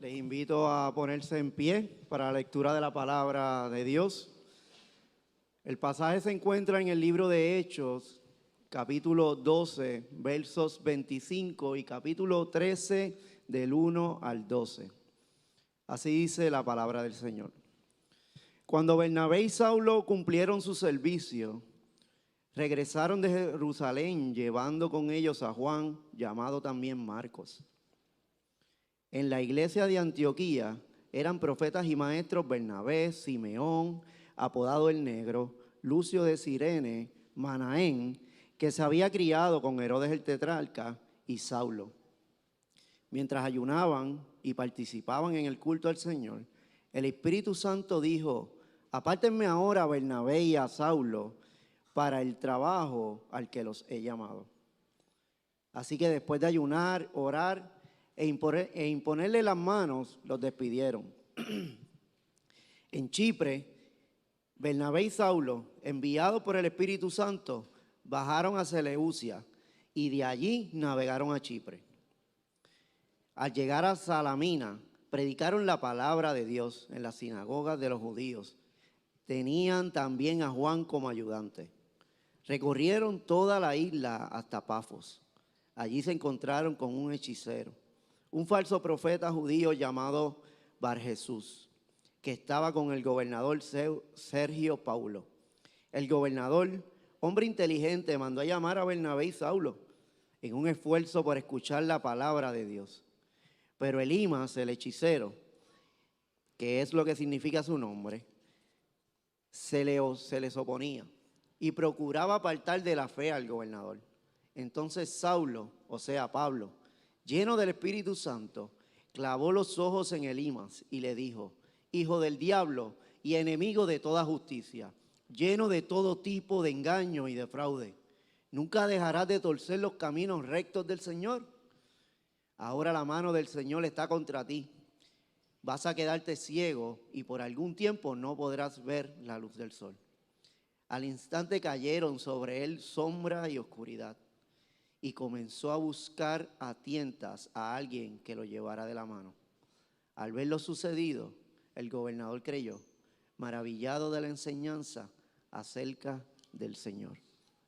Les invito a ponerse en pie para la lectura de la palabra de Dios. El pasaje se encuentra en el libro de Hechos, capítulo 12, versos 25 y capítulo 13, del 1 al 12. Así dice la palabra del Señor. Cuando Bernabé y Saulo cumplieron su servicio, regresaron de Jerusalén llevando con ellos a Juan, llamado también Marcos. En la iglesia de Antioquía eran profetas y maestros Bernabé, Simeón, apodado el Negro, Lucio de Cirene, Manaén, que se había criado con Herodes el tetrarca, y Saulo. Mientras ayunaban y participaban en el culto al Señor, el Espíritu Santo dijo: apártenme ahora a Bernabé y a Saulo para el trabajo al que los he llamado. Así que después de ayunar, orar e imponerle las manos, los despidieron. En Chipre, Bernabé y Saulo, enviados por el Espíritu Santo, bajaron a Seleucia y de allí navegaron a Chipre. Al llegar a Salamina, predicaron la palabra de Dios en las sinagogas de los judíos. Tenían también a Juan como ayudante. Recorrieron toda la isla hasta Pafos. Allí se encontraron con un hechicero, un falso profeta judío llamado Barjesús, que estaba con el gobernador Sergio Paulo. El gobernador, hombre inteligente, mandó a llamar a Bernabé y Saulo en un esfuerzo por escuchar la palabra de Dios. Pero Elimas, el hechicero, que es lo que significa su nombre, se les oponía y procuraba apartar de la fe al gobernador. Entonces Saulo, o sea Pablo, lleno del Espíritu Santo, clavó los ojos en Elimas y le dijo: hijo del diablo y enemigo de toda justicia, lleno de todo tipo de engaño y de fraude, ¿nunca dejarás de torcer los caminos rectos del Señor? Ahora la mano del Señor está contra ti. Vas a quedarte ciego y por algún tiempo no podrás ver la luz del sol. Al instante cayeron sobre él sombra y oscuridad, y comenzó a buscar a tientas a alguien que lo llevara de la mano. Al ver lo sucedido, el gobernador creyó, maravillado de la enseñanza acerca del Señor.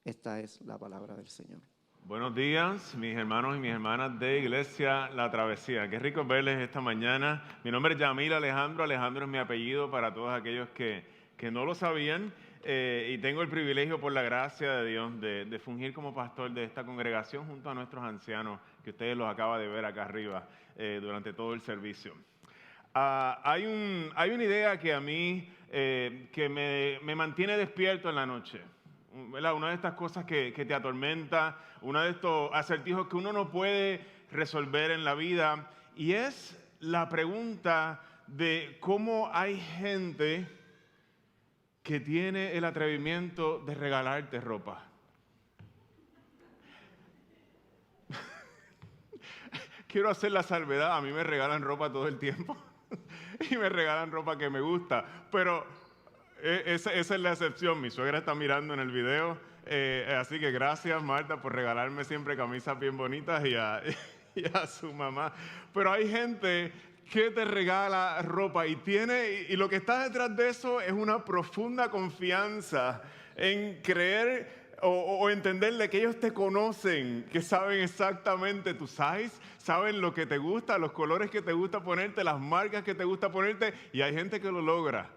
Esta es la palabra del Señor. Buenos días, mis hermanos y mis hermanas de Iglesia La Travesía. Qué rico verles esta mañana. Mi nombre es Yamil Alejandro. Alejandro es mi apellido para todos aquellos que no lo sabían. Y tengo el privilegio, por la gracia de Dios, de fungir como pastor de esta congregación junto a nuestros ancianos, que ustedes los acaban de ver acá arriba durante todo el servicio. Hay una idea que a mí que me mantiene despierto en la noche. ¿Verdad? Una de estas cosas que te atormenta, uno de estos acertijos que uno no puede resolver en la vida, y es la pregunta de cómo hay gente que tiene el atrevimiento de regalarte ropa. Quiero hacer la salvedad, a mí me regalan ropa todo el tiempo y me regalan ropa que me gusta, pero esa es la excepción. Mi suegra está mirando en el video, así que gracias, Marta, por regalarme siempre camisas bien bonitas y a su mamá. Pero hay gente que te regala ropa y lo que está detrás de eso es una profunda confianza en creer o entenderle que ellos te conocen, que saben exactamente tu size, saben lo que te gusta, los colores que te gusta ponerte, las marcas que te gusta ponerte, y hay gente que lo logra.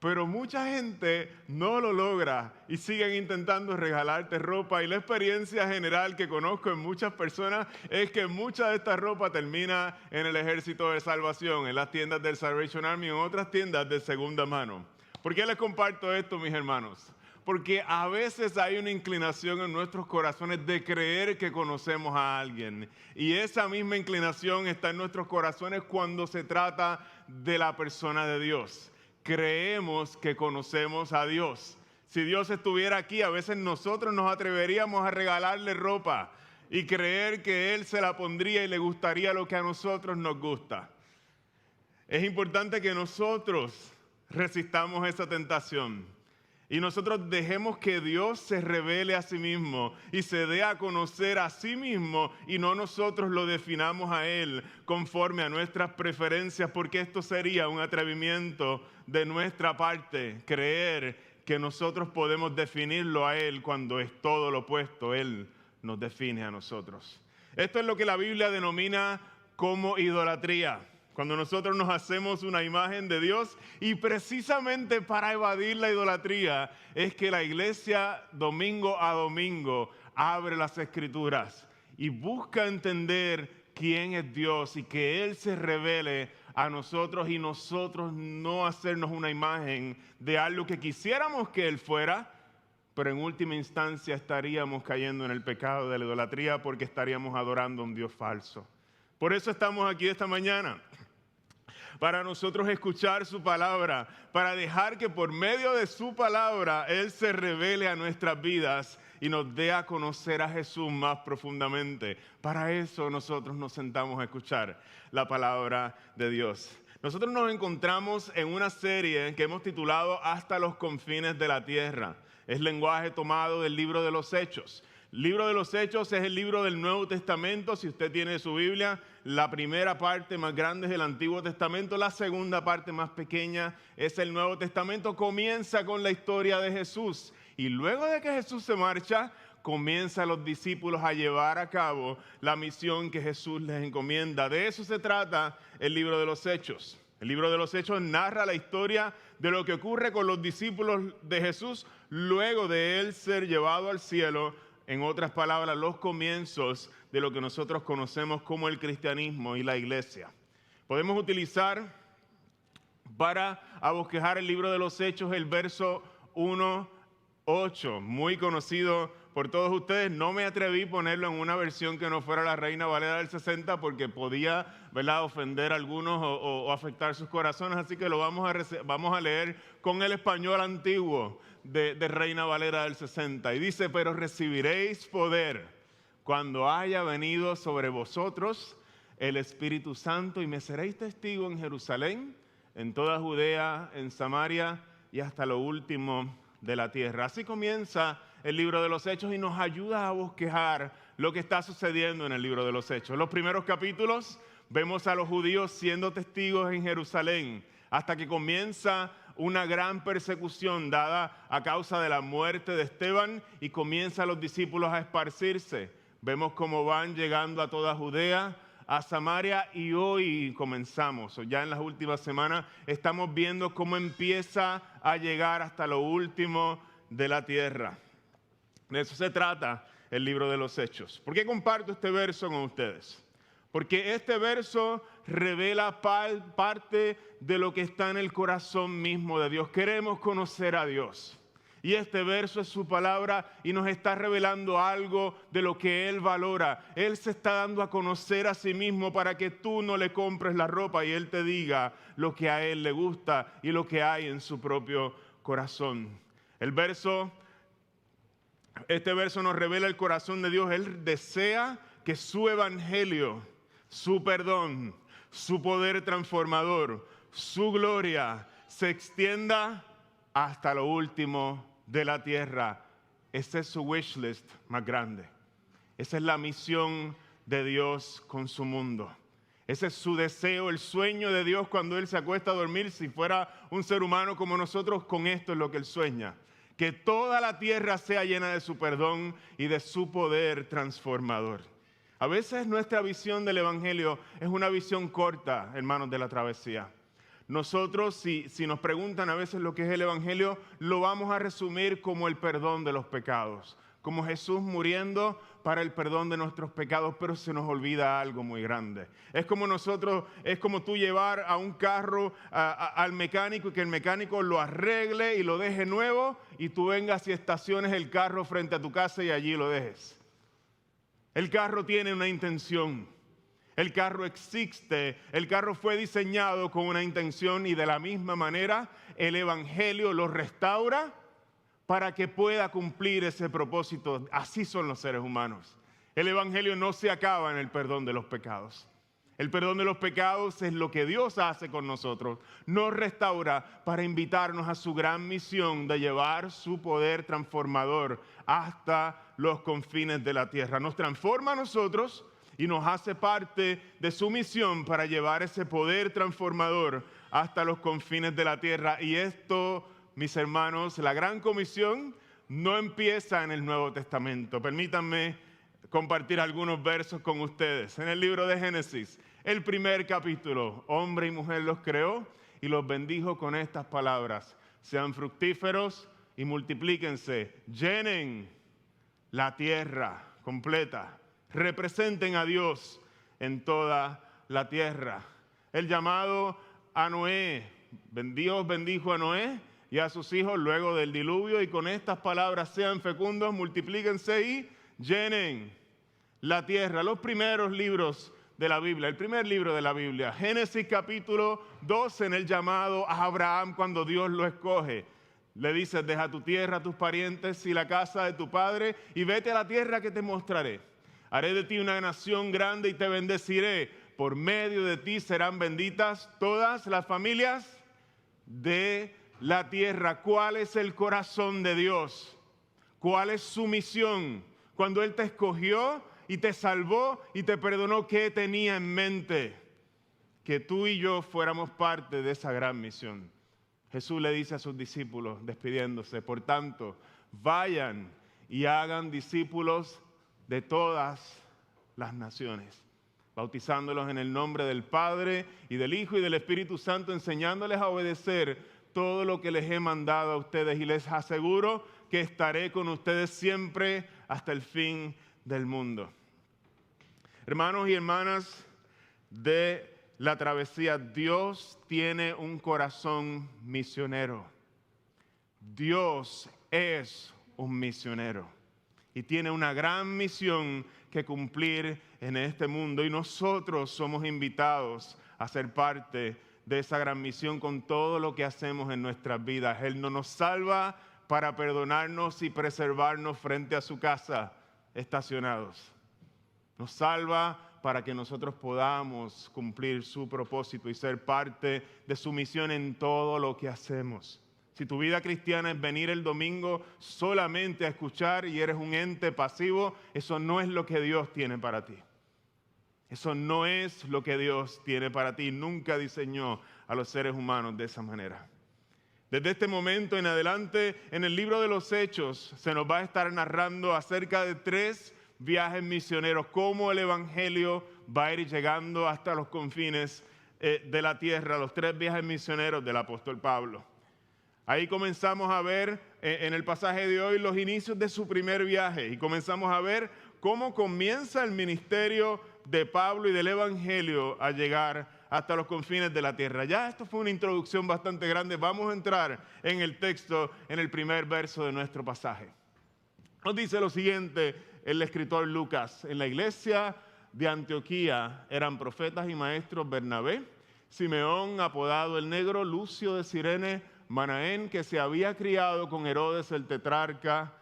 Pero mucha gente no lo logra y siguen intentando regalarte ropa, y la experiencia general que conozco en muchas personas es que mucha de esta ropa termina en el Ejército de Salvación, en las tiendas del Salvation Army o en otras tiendas de segunda mano. ¿Por qué les comparto esto, mis hermanos? Porque a veces hay una inclinación en nuestros corazones de creer que conocemos a alguien, y esa misma inclinación está en nuestros corazones cuando se trata de la persona de Dios. Creemos que conocemos a Dios. Si Dios estuviera aquí, a veces nosotros nos atreveríamos a regalarle ropa y creer que Él se la pondría y le gustaría lo que a nosotros nos gusta. Es importante que nosotros resistamos esa tentación. Y nosotros dejemos que Dios se revele a sí mismo y se dé a conocer a sí mismo y no nosotros lo definamos a Él conforme a nuestras preferencias, porque esto sería un atrevimiento de nuestra parte, creer que nosotros podemos definirlo a Él cuando es todo lo opuesto. Él nos define a nosotros. Esto es lo que la Biblia denomina como idolatría. Cuando nosotros nos hacemos una imagen de Dios, y precisamente para evadir la idolatría es que la iglesia domingo a domingo abre las Escrituras y busca entender quién es Dios y que Él se revele a nosotros y nosotros no hacernos una imagen de algo que quisiéramos que Él fuera, pero en última instancia estaríamos cayendo en el pecado de la idolatría porque estaríamos adorando a un Dios falso. Por eso estamos aquí esta mañana, para nosotros escuchar su palabra, para dejar que por medio de su palabra Él se revele a nuestras vidas y nos dé a conocer a Jesús más profundamente. Para eso nosotros nos sentamos a escuchar la palabra de Dios. Nosotros nos encontramos en una serie que hemos titulado Hasta los confines de la tierra. Es lenguaje tomado del libro de los Hechos. El libro de los Hechos es el libro del Nuevo Testamento. Si usted tiene su Biblia, la primera parte más grande es el Antiguo Testamento, la segunda parte más pequeña es el Nuevo Testamento. Comienza con la historia de Jesús y luego de que Jesús se marcha, comienzan los discípulos a llevar a cabo la misión que Jesús les encomienda. De eso se trata el libro de los Hechos. El libro de los Hechos narra la historia de lo que ocurre con los discípulos de Jesús luego de Él ser llevado al cielo. En otras palabras, los comienzos de lo que nosotros conocemos como el cristianismo y la iglesia. Podemos utilizar para abosquejar el libro de los Hechos el verso 1:8, muy conocido por todos ustedes. No me atreví a ponerlo en una versión que no fuera la Reina Valera del 60 porque podía, ¿verdad?, ofender a algunos o afectar sus corazones, así que lo vamos a leer con el español antiguo de Reina Valera del 60. Y dice: pero recibiréis poder cuando haya venido sobre vosotros el Espíritu Santo y me seréis testigo en Jerusalén, en toda Judea, en Samaria y hasta lo último de la tierra. Así comienza el libro de los Hechos y nos ayuda a bosquejar lo que está sucediendo en el libro de los Hechos. En los primeros capítulos vemos a los judíos siendo testigos en Jerusalén hasta que comienza una gran persecución dada a causa de la muerte de Esteban y comienzan los discípulos a esparcirse. Vemos cómo van llegando a toda Judea, a Samaria, y hoy comenzamos, ya en las últimas semanas, estamos viendo cómo empieza a llegar hasta lo último de la tierra. De eso se trata el libro de los Hechos. ¿Por qué comparto este verso con ustedes? Porque este verso revela parte de lo que está en el corazón mismo de Dios. Queremos conocer a Dios. Y este verso es su palabra y nos está revelando algo de lo que Él valora. Él se está dando a conocer a sí mismo para que tú no le compres la ropa y Él te diga lo que a Él le gusta y lo que hay en su propio corazón. Este verso nos revela el corazón de Dios. Él desea que su evangelio, su perdón, su poder transformador, su gloria se extienda hasta lo último de la tierra. Ese es su wish list más grande. Esa es la misión de Dios con su mundo. Ese es su deseo, el sueño de Dios cuando Él se acuesta a dormir. Si fuera un ser humano como nosotros, con esto es lo que Él sueña. Que toda la tierra sea llena de su perdón y de su poder transformador. A veces nuestra visión del evangelio es una visión corta, hermanos de la travesía. Nosotros, si nos preguntan a veces lo que es el evangelio, lo vamos a resumir como el perdón de los pecados, como Jesús muriendo para el perdón de nuestros pecados, pero se nos olvida algo muy grande. Es como tú llevar a un carro al mecánico y que el mecánico lo arregle y lo deje nuevo y tú vengas y estaciones el carro frente a tu casa y allí lo dejes. El carro tiene una intención. El carro existe, el carro fue diseñado con una intención y de la misma manera el evangelio lo restaura para que pueda cumplir ese propósito. Así son los seres humanos. El evangelio no se acaba en el perdón de los pecados. El perdón de los pecados es lo que Dios hace con nosotros. Nos restaura para invitarnos a su gran misión de llevar su poder transformador hasta los confines de la tierra. Nos transforma a nosotros y nos hace parte de su misión para llevar ese poder transformador hasta los confines de la tierra. Y esto, mis hermanos, la gran comisión no empieza en el Nuevo Testamento. Permítanme compartir algunos versos con ustedes. En el libro de Génesis, el primer capítulo, hombre y mujer los creó y los bendijo con estas palabras: sean fructíferos y multiplíquense, llenen la tierra completa, representen a Dios en toda la tierra. El llamado a Noé, Dios bendijo a Noé y a sus hijos luego del diluvio, y con estas palabras: sean fecundos, multiplíquense y llenen la tierra. Los primeros libros de la Biblia, el primer libro de la Biblia, Génesis capítulo 12, en el llamado a Abraham cuando Dios lo escoge. Le dice: deja tu tierra, tus parientes y la casa de tu padre y vete a la tierra que te mostraré. Haré de ti una nación grande y te bendeciré. Por medio de ti serán benditas todas las familias de la tierra. ¿Cuál es el corazón de Dios? ¿Cuál es su misión? Cuando Él te escogió y te salvó y te perdonó, ¿qué tenía en mente? Que tú y yo fuéramos parte de esa gran misión. Jesús le dice a sus discípulos, despidiéndose: por tanto, vayan y hagan discípulos de todas las naciones, bautizándolos en el nombre del Padre y del Hijo y del Espíritu Santo, enseñándoles a obedecer todo lo que les he mandado a ustedes, y les aseguro que estaré con ustedes siempre hasta el fin del mundo. Hermanos y hermanas de la travesía, Dios tiene un corazón misionero. Dios es un misionero y tiene una gran misión que cumplir en este mundo, y nosotros somos invitados a ser parte de esa gran misión con todo lo que hacemos en nuestras vidas. Él no nos salva para perdonarnos y preservarnos frente a su casa estacionados. Nos salva para que nosotros podamos cumplir su propósito y ser parte de su misión en todo lo que hacemos. Si tu vida cristiana es venir el domingo solamente a escuchar y eres un ente pasivo, eso no es lo que Dios tiene para ti. Eso no es lo que Dios tiene para ti. Nunca diseñó a los seres humanos de esa manera. Desde este momento en adelante, en el libro de los Hechos, se nos va a estar narrando acerca de 3 viajes misioneros, cómo el evangelio va a ir llegando hasta los confines de la tierra, los 3 viajes misioneros del apóstol Pablo. Ahí comenzamos a ver en el pasaje de hoy los inicios de su primer viaje, y comenzamos a ver cómo comienza el ministerio de Pablo y del evangelio a llegar hasta los confines de la tierra. Ya esto fue una introducción bastante grande. Vamos a entrar en el texto, en el primer verso de nuestro pasaje. Nos dice lo siguiente el escritor Lucas: en la iglesia de Antioquía eran profetas y maestros Bernabé, Simeón apodado el Negro, Lucio de Cirene, Manaén, que se había criado con Herodes el tetrarca,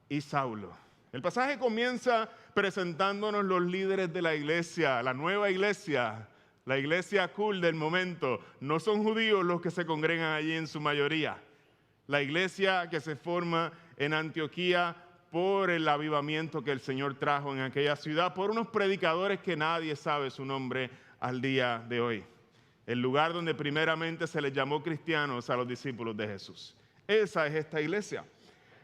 y Saulo. El pasaje comienza presentándonos los líderes de la iglesia, la nueva iglesia, la iglesia cool del momento. No son judíos los que se congregan allí en su mayoría. La iglesia que se forma en Antioquía por el avivamiento que el Señor trajo en aquella ciudad, por unos predicadores que nadie sabe su nombre al día de hoy. El lugar donde primeramente se les llamó cristianos a los discípulos de Jesús. Esa es esta iglesia.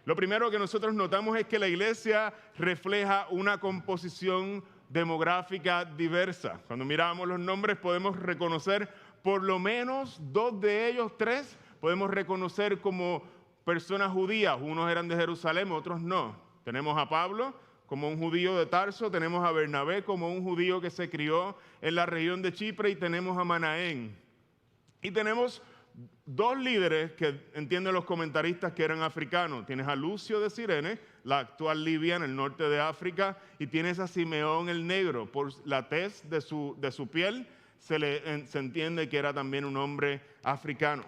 Lo primero que nosotros notamos es que la iglesia refleja una composición demográfica diversa. Cuando miramos los nombres podemos reconocer por lo menos 2 de ellos, 3, podemos reconocer como personas judías. Unos eran de Jerusalén, otros no. Tenemos a Pablo como un judío de Tarso, tenemos a Bernabé como un judío que se crió en la región de Chipre, y tenemos a Manaén. Y tenemos 2 líderes que entienden los comentaristas que eran africanos. Tienes a Lucio de Cirene, la actual Libia en el norte de África, y tienes a Simeón el Negro. Por la tez de su piel se entiende que era también un hombre africano.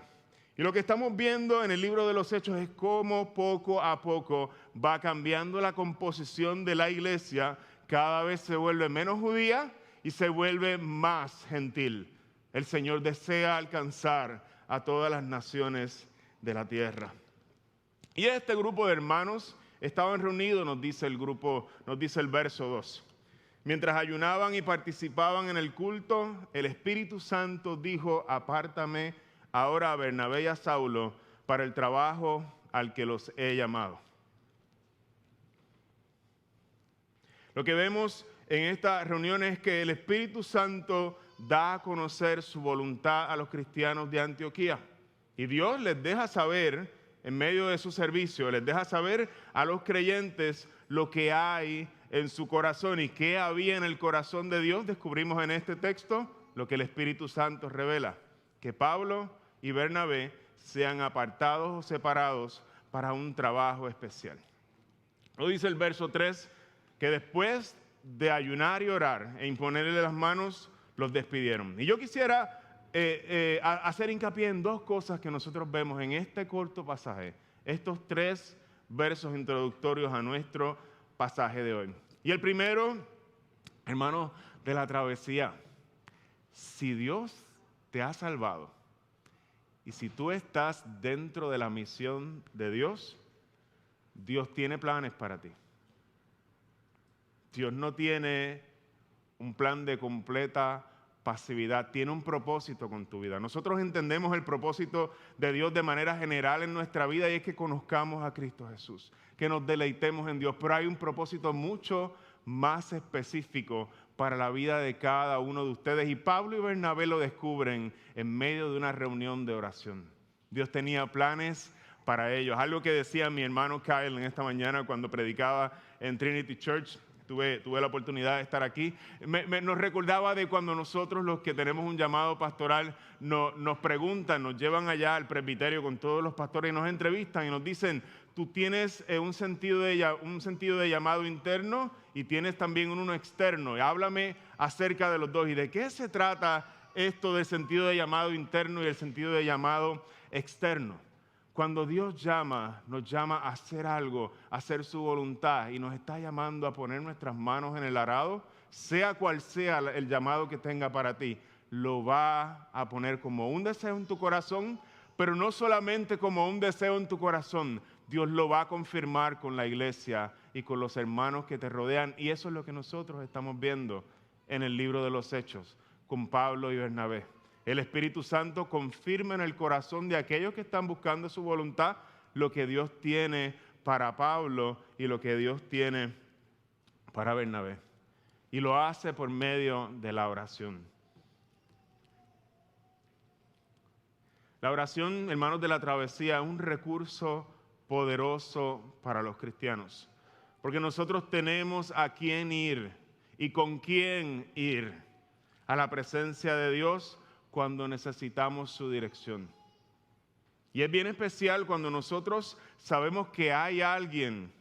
Y lo que estamos viendo en el libro de los Hechos es cómo poco a poco va cambiando la composición de la iglesia. Cada vez se vuelve menos judía y se vuelve más gentil. El Señor desea alcanzar a todas las naciones de la tierra. Y este grupo de hermanos estaban reunidos, nos dice el verso 2. Mientras ayunaban y participaban en el culto, el Espíritu Santo dijo: apártame ahora a Bernabé y a Saulo para el trabajo al que los he llamado. Lo que vemos en esta reunión es que el Espíritu Santo da a conocer su voluntad a los cristianos de Antioquía. Y Dios les deja saber, en medio de su servicio, les deja saber a los creyentes lo que hay en su corazón. ¿Y qué había en el corazón de Dios? Descubrimos en este texto lo que el Espíritu Santo revela: que Pablo y Bernabé sean apartados o separados para un trabajo especial. Lo dice el verso 3, que después de ayunar y orar e imponerle las manos, los despidieron. Y yo quisiera hacer hincapié en dos cosas que nosotros vemos en este corto pasaje, estos 3 versos introductorios a nuestro pasaje de hoy. Y el primero, hermanos, de la travesía: si Dios te ha salvado y si tú estás dentro de la misión de Dios, Dios tiene planes para ti. Dios no tiene un plan de completa pasividad, tiene un propósito con tu vida. Nosotros entendemos el propósito de Dios de manera general en nuestra vida, y es que conozcamos a Cristo Jesús, que nos deleitemos en Dios, pero hay un propósito mucho más específico para la vida de cada uno de ustedes, y Pablo y Bernabé lo descubren en medio de una reunión de oración. Dios tenía planes para ellos, algo que decía mi hermano Kyle en esta mañana cuando predicaba en Trinity Church. Tuve la oportunidad de estar aquí. Nos recordaba de cuando nosotros, los que tenemos un llamado pastoral, nos preguntan, nos llevan allá al presbiterio con todos los pastores y nos entrevistan y nos dicen: tú tienes un sentido de llamado interno y tienes también uno externo. Y háblame acerca de los dos. ¿Y de qué se trata esto del sentido de llamado interno y el sentido de llamado externo? Cuando Dios nos llama a hacer algo, a hacer su voluntad, y nos está llamando a poner nuestras manos en el arado, sea cual sea el llamado que tenga para ti, lo va a poner como un deseo en tu corazón, pero no solamente como un deseo en tu corazón, Dios lo va a confirmar con la iglesia y con los hermanos que te rodean, y eso es lo que nosotros estamos viendo en el libro de los Hechos, con Pablo y Bernabé. El Espíritu Santo confirma en el corazón de aquellos que están buscando su voluntad lo que Dios tiene para Pablo y lo que Dios tiene para Bernabé. Y lo hace por medio de la oración. La oración, hermanos de la travesía, es un recurso poderoso para los cristianos. Porque nosotros tenemos a quién ir y con quién ir a la presencia de Dios cuando necesitamos su dirección. Y es bien especial cuando nosotros sabemos que hay alguien,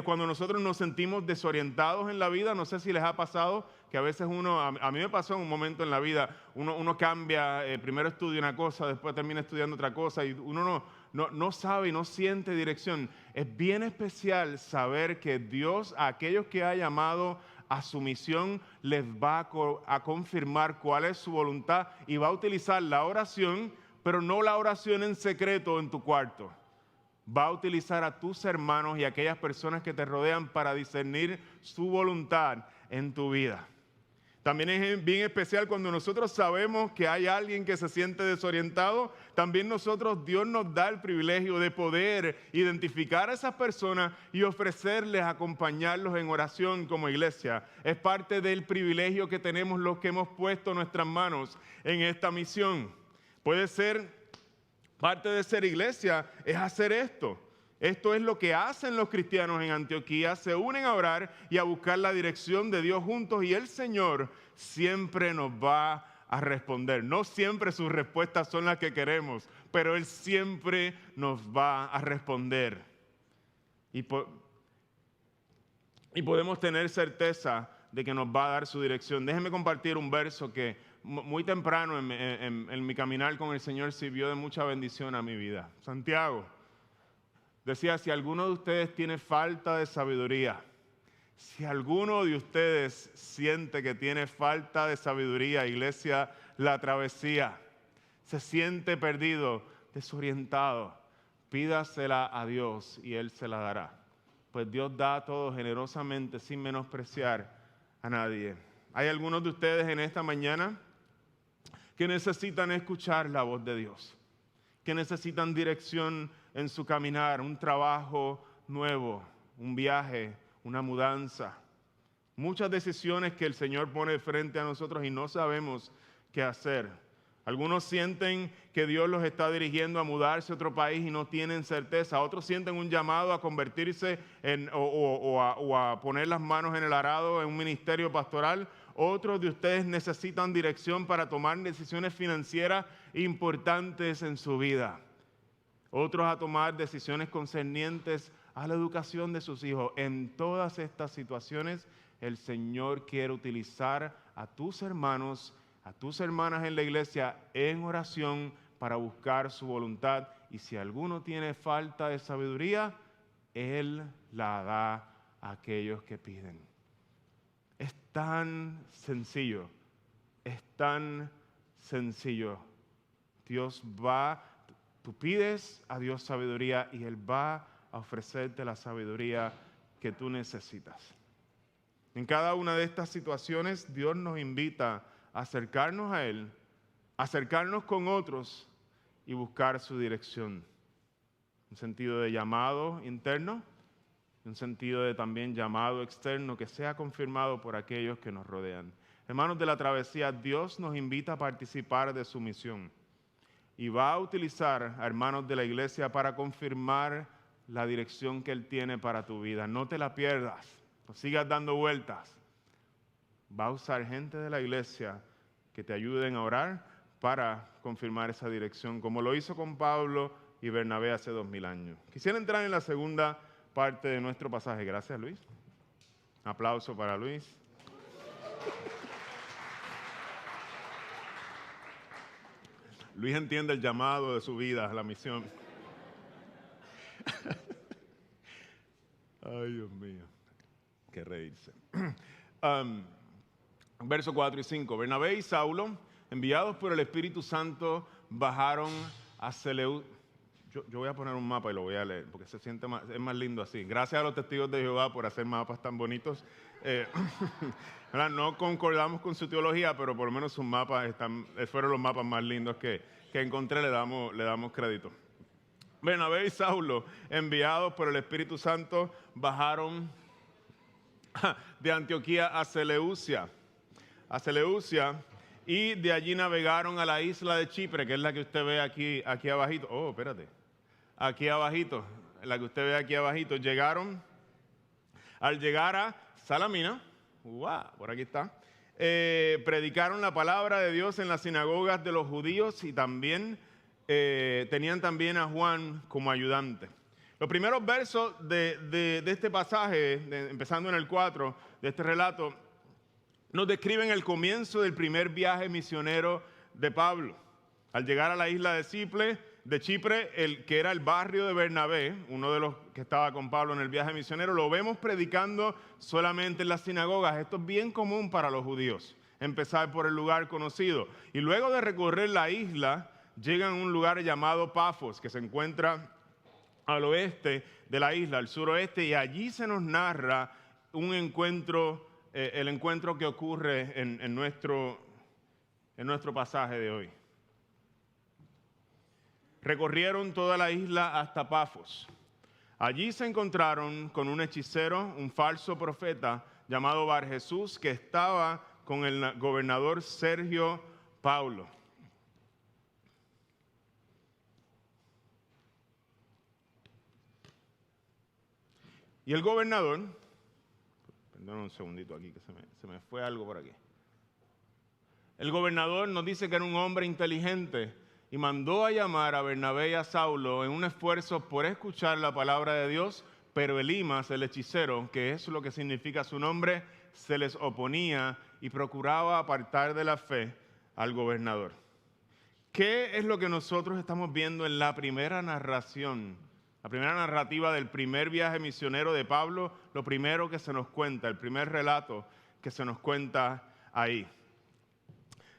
cuando nosotros nos sentimos desorientados en la vida. No sé si les ha pasado que a veces a mí me pasó en un momento en la vida, uno cambia, primero estudia una cosa, después termina estudiando otra cosa y uno no sabe y no siente dirección. Es bien especial saber que Dios, a aquellos que ha llamado a su misión, les va a confirmar cuál es su voluntad y va a utilizar la oración, pero no la oración en secreto en tu cuarto. Va a utilizar a tus hermanos y a aquellas personas que te rodean para discernir su voluntad en tu vida. También es bien especial cuando nosotros sabemos que hay alguien que se siente desorientado. También Dios nos da el privilegio de poder identificar a esas personas y ofrecerles acompañarlos en oración como iglesia. Es parte del privilegio que tenemos los que hemos puesto nuestras manos en esta misión. Puede ser parte de ser iglesia, es hacer esto. Esto es lo que hacen los cristianos en Antioquía, se unen a orar y a buscar la dirección de Dios juntos, y el Señor siempre nos va a responder. No siempre sus respuestas son las que queremos, pero Él siempre nos va a responder. Y podemos tener certeza de que nos va a dar su dirección. Déjenme compartir un verso que muy temprano en mi caminar con el Señor sirvió de mucha bendición a mi vida. Santiago decía: si alguno de ustedes tiene falta de sabiduría, Si alguno de ustedes siente que tiene falta de sabiduría, iglesia, La Travesía, se siente perdido, desorientado, pídasela a Dios y Él se la dará. Pues Dios da todo generosamente sin menospreciar a nadie. Hay algunos de ustedes en esta mañana que necesitan escuchar la voz de Dios, que necesitan dirección en su caminar, un trabajo nuevo, un viaje, una mudanza. Muchas decisiones que el Señor pone frente a nosotros y no sabemos qué hacer. Algunos sienten que Dios los está dirigiendo a mudarse a otro país y no tienen certeza. Otros sienten un llamado a convertirse o a poner las manos en el arado en un ministerio pastoral. Otros de ustedes necesitan dirección para tomar decisiones financieras importantes en su vida. Otros a tomar decisiones concernientes a la educación de sus hijos. En todas estas situaciones, el Señor quiere utilizar a tus hermanos, a tus hermanas en la iglesia en oración para buscar su voluntad. Y si alguno tiene falta de sabiduría, Él la da a aquellos que piden. Es tan sencillo, es tan sencillo. Tú pides a Dios sabiduría y Él va a ofrecerte la sabiduría que tú necesitas. En cada una de estas situaciones, Dios nos invita a acercarnos a Él, acercarnos con otros y buscar su dirección. Un sentido de llamado interno, un sentido de también llamado externo que sea confirmado por aquellos que nos rodean. Hermanos de La Travesía, Dios nos invita a participar de su misión y va a utilizar a hermanos de la iglesia para confirmar la dirección que Él tiene para tu vida. No te la pierdas, no sigas dando vueltas. Va a usar gente de la iglesia que te ayuden a orar para confirmar esa dirección, como lo hizo con Pablo y Bernabé hace 2000 años. Quisiera entrar en la segunda parte de nuestro pasaje. Gracias, Luis. Un aplauso para Luis. Luis entiende el llamado de su vida, la misión. Ay, Dios mío, qué reírse. Versos 4 y 5. Bernabé y Saulo, enviados por el Espíritu Santo, bajaron a Seleucia. Yo voy a poner un mapa y lo voy a leer, porque es más lindo así. Gracias a los testigos de Jehová por hacer mapas tan bonitos. No concordamos con su teología, pero por lo menos sus mapas fueron los mapas más lindos que encontré, le damos crédito. Bernabé y Saulo, enviados por el Espíritu Santo, bajaron de Antioquía a Seleucia, y de allí navegaron a la isla de Chipre, que es la que usted ve aquí abajito. Aquí abajito, la que usted ve aquí abajito. Al llegar a Salamina, por aquí está, predicaron la palabra de Dios en las sinagogas de los judíos y también tenían también a Juan como ayudante. Los primeros versos de este pasaje, empezando en el 4 de este relato, nos describen el comienzo del primer viaje misionero de Pablo. Al llegar a la isla de Chipre, que era el barrio de Bernabé, uno de los que estaba con Pablo en el viaje misionero, lo vemos predicando solamente en las sinagogas. Esto es bien común para los judíos, empezar por el lugar conocido. Y luego de recorrer la isla, llegan a un lugar llamado Pafos, que se encuentra al oeste de la isla, al suroeste, y allí se nos narra el encuentro que ocurre en nuestro pasaje de hoy. Recorrieron toda la isla hasta Pafos. Allí se encontraron con un hechicero, un falso profeta llamado Bar Jesús, que estaba con el gobernador Sergio Paulo. Y el gobernador, perdón un segundito aquí que se me fue algo por aquí. El gobernador nos dice que era un hombre inteligente y mandó a llamar a Bernabé y a Saulo en un esfuerzo por escuchar la palabra de Dios, pero Elimas, el hechicero, que es lo que significa su nombre, se les oponía y procuraba apartar de la fe al gobernador. ¿Qué es lo que nosotros estamos viendo en la primera narración La primera narrativa del primer viaje misionero de Pablo, lo primero que se nos cuenta, el primer relato que se nos cuenta ahí.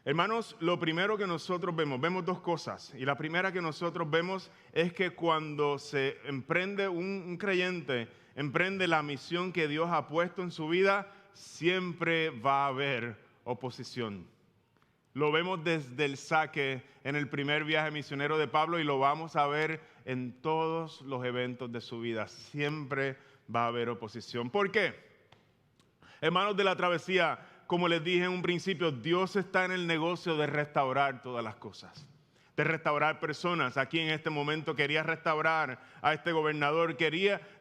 Hermanos, lo primero que nosotros vemos dos cosas. Y la primera que nosotros vemos es que cuando se emprende un creyente, emprende la misión que Dios ha puesto en su vida, siempre va a haber oposición. Lo vemos desde el saque en el primer viaje misionero de Pablo y lo vamos a ver en todos los eventos de su vida. Siempre va a haber oposición. ¿Por qué? Hermanos de la travesía, como les dije en un principio, Dios está en el negocio de restaurar todas las cosas. De restaurar personas. Aquí en este momento quería restaurar a este gobernador.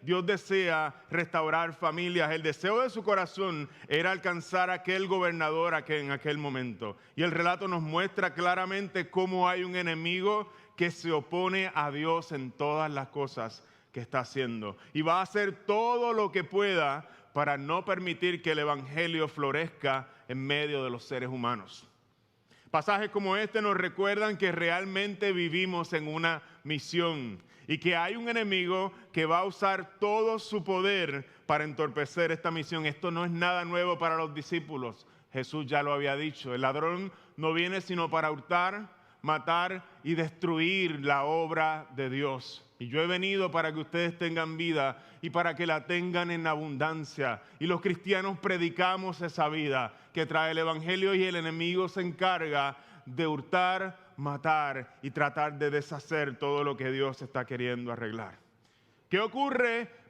Dios desea restaurar familias. El deseo de su corazón era alcanzar a aquel gobernador en aquel momento. Y el relato nos muestra claramente cómo hay un enemigo que se opone a Dios en todas las cosas que está haciendo. Y va a hacer todo lo que pueda para no permitir que el evangelio florezca en medio de los seres humanos. Pasajes como este nos recuerdan que realmente vivimos en una misión y que hay un enemigo que va a usar todo su poder para entorpecer esta misión. Esto no es nada nuevo para los discípulos. Jesús ya lo había dicho. El ladrón no viene sino para hurtar, matar y destruir la obra de Dios. Y yo he venido para que ustedes tengan vida y para que la tengan en abundancia. Y los cristianos predicamos esa vida que trae el evangelio y el enemigo se encarga de hurtar, matar y tratar de deshacer todo lo que Dios está queriendo arreglar. ¿Qué ocurre?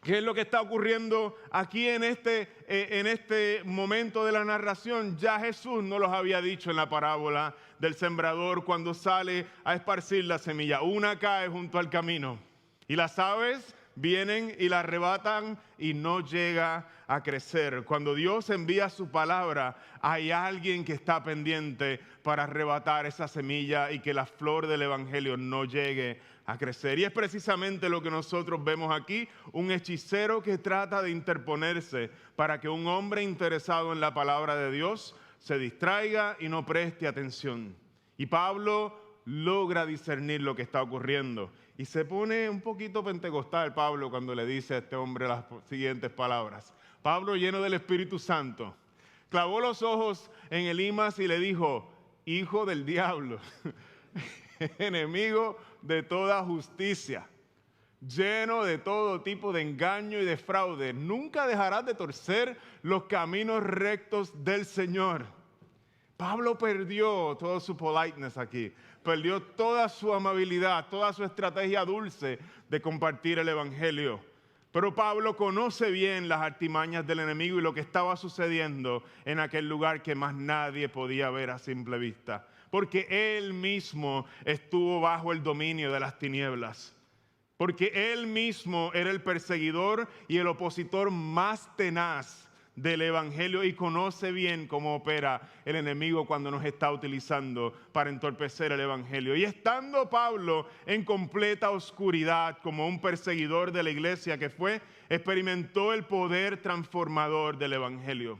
¿Qué es lo que está ocurriendo aquí en este momento de la narración? Ya Jesús nos los había dicho en la parábola del sembrador cuando sale a esparcir la semilla. Una cae junto al camino y las aves vienen y la arrebatan y no llega a crecer. Cuando Dios envía su palabra, hay alguien que está pendiente para arrebatar esa semilla y que la flor del evangelio no llegue a crecer. Y es precisamente lo que nosotros vemos aquí, un hechicero que trata de interponerse para que un hombre interesado en la palabra de Dios se distraiga y no preste atención. Y Pablo logra discernir lo que está ocurriendo. Y se pone un poquito pentecostal Pablo cuando le dice a este hombre las siguientes palabras. Pablo, lleno del Espíritu Santo, clavó los ojos en Elimas y le dijo: hijo del diablo, enemigo de toda justicia, lleno de todo tipo de engaño y de fraude, nunca dejarás de torcer los caminos rectos del Señor. Pablo perdió toda su politeness aquí, perdió toda su amabilidad, toda su estrategia dulce de compartir el evangelio. Pero Pablo conoce bien las artimañas del enemigo y lo que estaba sucediendo en aquel lugar que más nadie podía ver a simple vista, porque él mismo estuvo bajo el dominio de las tinieblas, porque él mismo era el perseguidor y el opositor más tenaz del evangelio y conoce bien cómo opera el enemigo cuando nos está utilizando para entorpecer el evangelio. Y estando Pablo en completa oscuridad como un perseguidor de la iglesia que fue, experimentó el poder transformador del evangelio.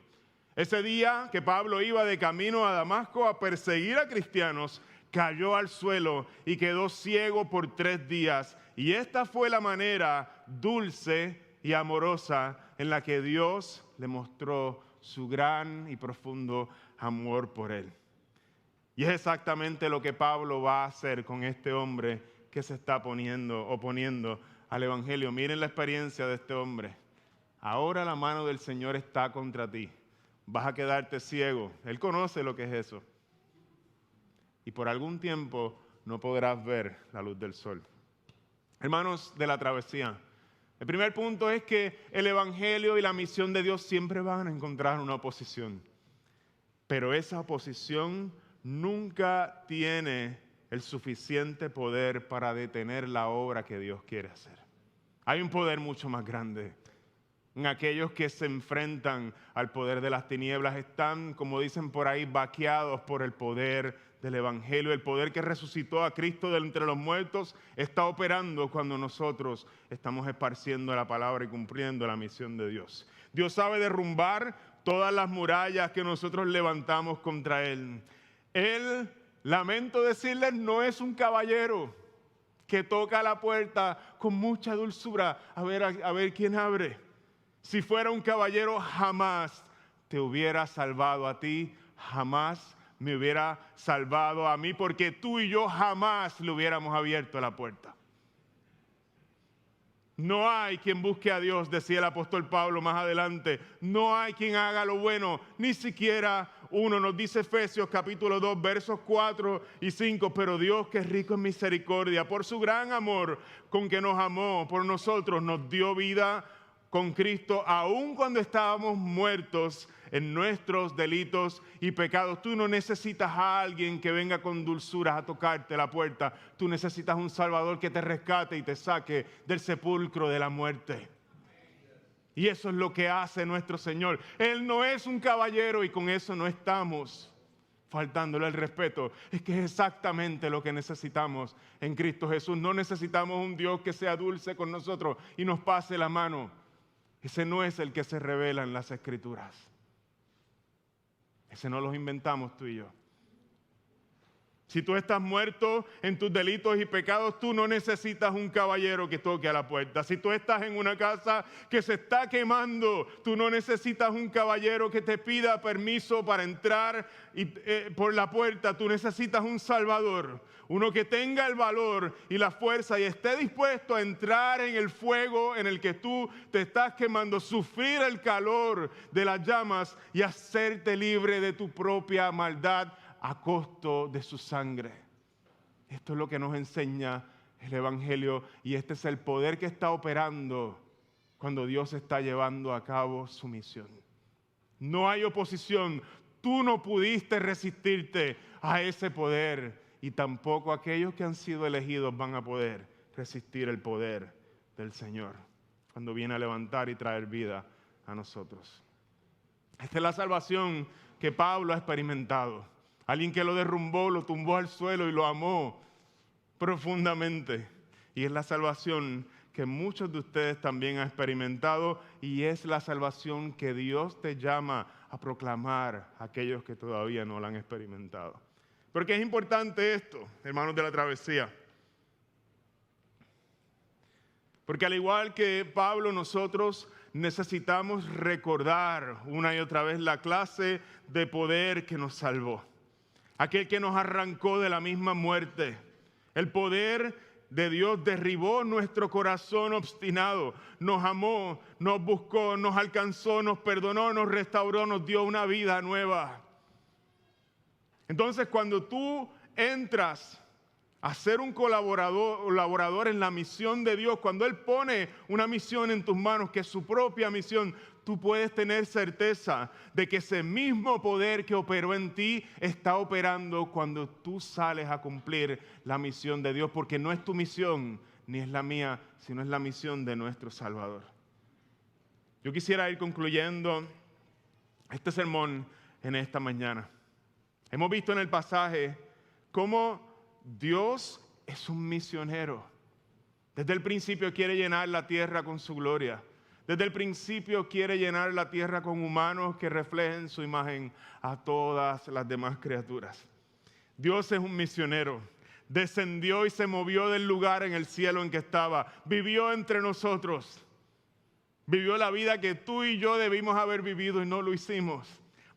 Ese día que Pablo iba de camino a Damasco a perseguir a cristianos, cayó al suelo y quedó ciego por 3 días. Y esta fue la manera dulce y amorosa en la que Dios le mostró su gran y profundo amor por él. Y es exactamente lo que Pablo va a hacer con este hombre que se está oponiendo al evangelio. Miren la experiencia de este hombre. Ahora la mano del Señor está contra ti. Vas a quedarte ciego. Él conoce lo que es eso. Y por algún tiempo no podrás ver la luz del sol. Hermanos de la travesía, el primer punto es que el evangelio y la misión de Dios siempre van a encontrar una oposición. Pero esa oposición nunca tiene el suficiente poder para detener la obra que Dios quiere hacer. Hay un poder mucho más grande. En aquellos que se enfrentan al poder de las tinieblas están, como dicen por ahí, vaqueados por el poder del evangelio. El poder que resucitó a Cristo de entre los muertos está operando cuando nosotros estamos esparciendo la palabra y cumpliendo la misión de Dios. Dios sabe derrumbar todas las murallas que nosotros levantamos contra Él. Él, lamento decirles, no es un caballero que toca la puerta con mucha dulzura a ver quién abre. Si fuera un caballero, jamás te hubiera salvado a ti, jamás me hubiera salvado a mí, porque tú y yo jamás le hubiéramos abierto la puerta. No hay quien busque a Dios, decía el apóstol Pablo más adelante. No hay quien haga lo bueno, ni siquiera uno. Nos dice Efesios capítulo 2, versos 4 y 5. Pero Dios, que es rico en misericordia, por su gran amor con que nos amó por nosotros, nos dio vida con Cristo, aun cuando estábamos muertos en nuestros delitos y pecados. Tú no necesitas a alguien que venga con dulzura a tocarte la puerta. Tú necesitas un Salvador que te rescate y te saque del sepulcro de la muerte. Y eso es lo que hace nuestro Señor. Él no es un caballero y con eso no estamos faltándole el respeto. Es que es exactamente lo que necesitamos en Cristo Jesús. No necesitamos un Dios que sea dulce con nosotros y nos pase la mano. Ese no es el que se revela en las Escrituras. Ese no los inventamos tú y yo. Si tú estás muerto en tus delitos y pecados, tú no necesitas un caballero que toque a la puerta. Si tú estás en una casa que se está quemando, tú no necesitas un caballero que te pida permiso para entrar por la puerta. Tú necesitas un Salvador, uno que tenga el valor y la fuerza y esté dispuesto a entrar en el fuego en el que tú te estás quemando, sufrir el calor de las llamas y hacerte libre de tu propia maldad a costo de su sangre. Esto es lo que nos enseña el Evangelio y este es el poder que está operando cuando Dios está llevando a cabo su misión. No hay oposición. Tú no pudiste resistirte a ese poder y tampoco aquellos que han sido elegidos van a poder resistir el poder del Señor cuando viene a levantar y traer vida a nosotros. Esta es la salvación que Pablo ha experimentado. Alguien que lo derrumbó, lo tumbó al suelo y lo amó profundamente. Y es la salvación que muchos de ustedes también han experimentado y es la salvación que Dios te llama a proclamar a aquellos que todavía no la han experimentado. Porque es importante esto, hermanos de la travesía. Porque al igual que Pablo, nosotros necesitamos recordar una y otra vez la clase de poder que nos salvó. Aquel que nos arrancó de la misma muerte. El poder de Dios derribó nuestro corazón obstinado, nos amó, nos buscó, nos alcanzó, nos perdonó, nos restauró, nos dio una vida nueva. Entonces, cuando tú entras a ser un colaborador en la misión de Dios, cuando Él pone una misión en tus manos, que es su propia misión, tú puedes tener certeza de que ese mismo poder que operó en ti está operando cuando tú sales a cumplir la misión de Dios, porque no es tu misión ni es la mía, sino es la misión de nuestro Salvador. Yo quisiera ir concluyendo este sermón en esta mañana. Hemos visto en el pasaje cómo Dios es un misionero. Desde el principio quiere llenar la tierra con su gloria. Desde el principio quiere llenar la tierra con humanos que reflejen su imagen a todas las demás criaturas. Dios es un misionero. Descendió y se movió del lugar en el cielo en que estaba. Vivió entre nosotros. Vivió la vida que tú y yo debimos haber vivido y no lo hicimos.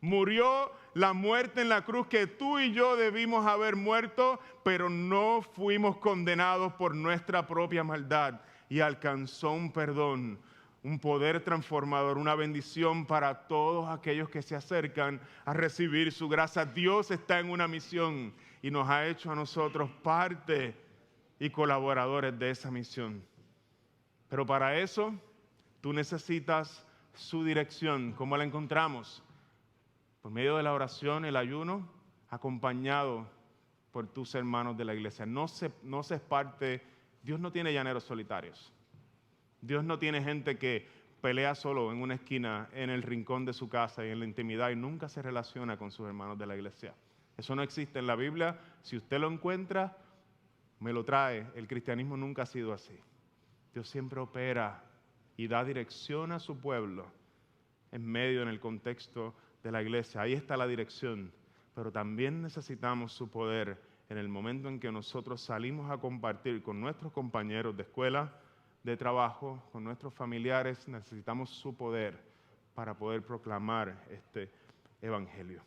Murió la muerte en la cruz que tú y yo debimos haber muerto, pero no fuimos condenados por nuestra propia maldad y alcanzó un perdón, un poder transformador, una bendición para todos aquellos que se acercan a recibir su gracia. Dios está en una misión y nos ha hecho a nosotros parte y colaboradores de esa misión. Pero para eso tú necesitas su dirección. ¿Cómo la encontramos? Por medio de la oración, el ayuno, acompañado por tus hermanos de la iglesia. No se parte, Dios no tiene llaneros solitarios. Dios no tiene gente que pelea solo en una esquina, en el rincón de su casa y en la intimidad y nunca se relaciona con sus hermanos de la iglesia. Eso no existe en la Biblia. Si usted lo encuentra, me lo trae. El cristianismo nunca ha sido así. Dios siempre opera y da dirección a su pueblo en medio, en el contexto de la iglesia. Ahí está la dirección, pero también necesitamos su poder en el momento en que nosotros salimos a compartir con nuestros compañeros de escuela, de trabajo, con nuestros familiares, necesitamos su poder para poder proclamar este evangelio.